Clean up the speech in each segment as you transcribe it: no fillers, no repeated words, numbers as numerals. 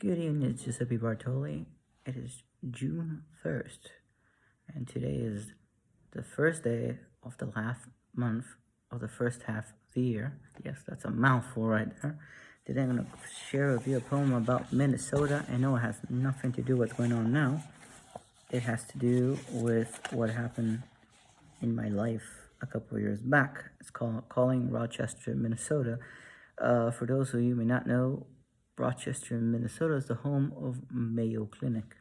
Good evening, it's Giuseppe Bartoli. It is June 1st, and today is the first day of the last month of the first half of the year. Yes, that's a mouthful right there. Today I'm going to share with you a poem about Minnesota. I know it has nothing to do with what's going on now. It has to do with what happened in my life a couple of years back. It's called Calling Rochester, Minnesota. For those of you who may not know, Rochester, Minnesota is the home of Mayo Clinic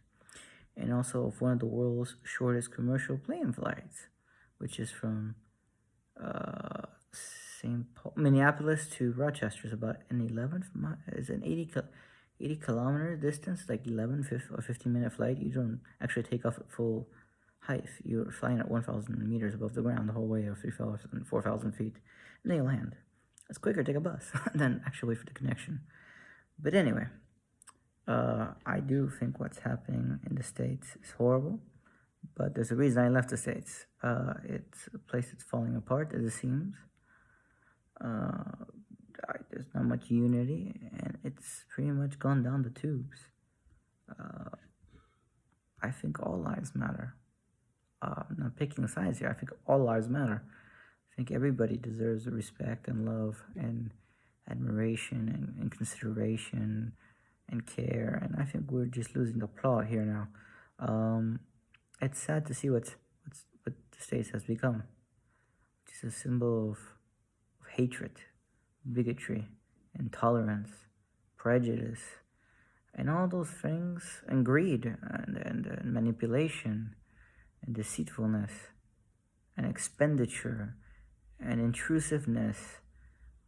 and also of one of the world's shortest commercial plane flights, which is from Minneapolis to Rochester. Is about an 80 kilometer distance, like 15-minute flight. You don't actually take off at full height. You're flying at 1,000 meters above the ground the whole way, of 3,000, 4,000 feet, and then you land. It's quicker to take a bus than actually wait for the connection. But anyway, I do think what's happening in the States is horrible, but there's a reason I left the States. It's a place that's falling apart, as it seems. There's not much unity, and it's pretty much gone down the tubes. I think all lives matter. I'm not picking sides here. I think all lives matter. I think everybody deserves respect and love and admiration and consideration and care, and I think we're just losing the plot here now. It's sad to see what the States has become, which is a symbol of hatred, bigotry, intolerance, prejudice, and all those things, and greed, and manipulation, and deceitfulness, and expenditure, and intrusiveness,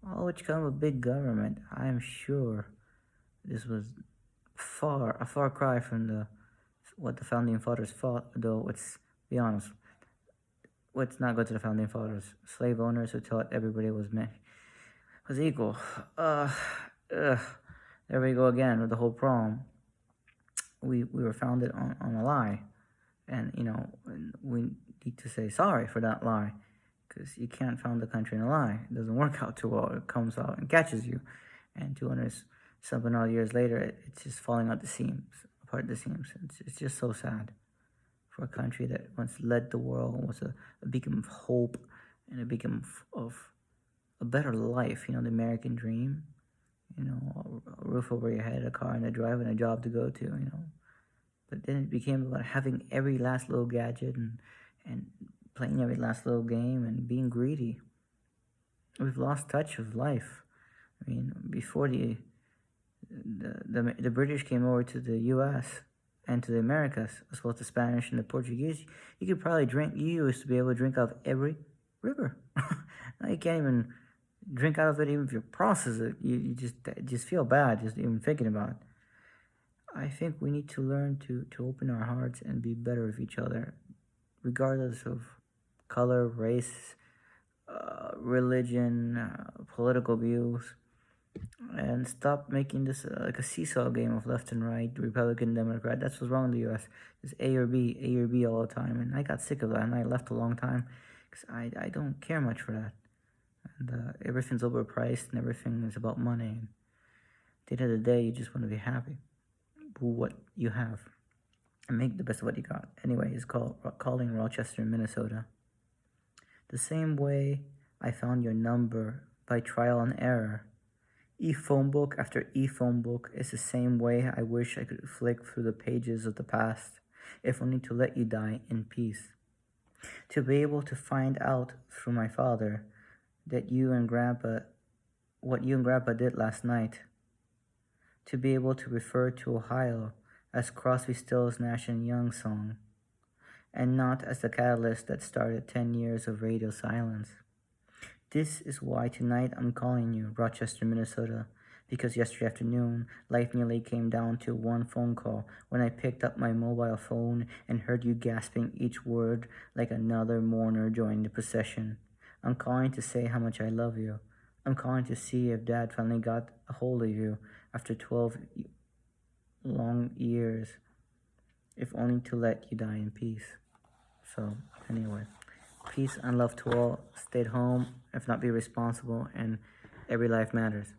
all which come with big government. I am sure this was a far cry from what the founding fathers fought, though let's be honest, let's not go to the founding fathers. Slave owners who thought everybody was equal. There we go again with the whole problem. We were founded on a lie, and we need to say sorry for that lie, because you can't found the country in a lie. It doesn't work out too well. It comes out and catches you, and 200-something odd years later, it's just falling out the seams, apart the seams. It's just so sad for a country that once led the world, was a beacon of hope and a beacon of a better life. The American dream. A roof over your head, a car and a drive, and a job to go to. But then it became about having every last little gadget and playing every last little game and being greedy. We've lost touch of life. I mean, before the British came over to the U.S. and to the Americas, as well as the Spanish and the Portuguese, you could probably you used to be able to drink out of every river. Now you can't even drink out of it, even if you process it. You just feel bad just even thinking about it. I think we need to learn to open our hearts and be better with each other, regardless of color, race, religion, political views, and stop making this like a seesaw game of left and right, Republican, Democrat. That's what's wrong in the U.S. It's A or B all the time, and I got sick of that, and I left a long time because I don't care much for that, and everything's overpriced, and everything is about money. And at the end of the day, you just want to be happy with what you have and make the best of what you got. Anyway, it's called Calling Rochester, Minnesota. The same way I found your number by trial and error, e-phone book after e-phone book, is the same way I wish I could flick through the pages of the past, if only to let you die in peace. To be able to find out through my father that what you and Grandpa did last night. To be able to refer to Ohio as Crosby, Stills, Nash & Young song, and not as the catalyst that started 10 years of radio silence. This is why tonight I'm calling you, Rochester, Minnesota, because yesterday afternoon, life nearly came down to one phone call when I picked up my mobile phone and heard you gasping each word like another mourner joining the procession. I'm calling to say how much I love you. I'm calling to see if Dad finally got a hold of you after 12 long years, if only to let you die in peace. So, anyway, peace and love to all. Stay at home, if not be responsible, and every life matters.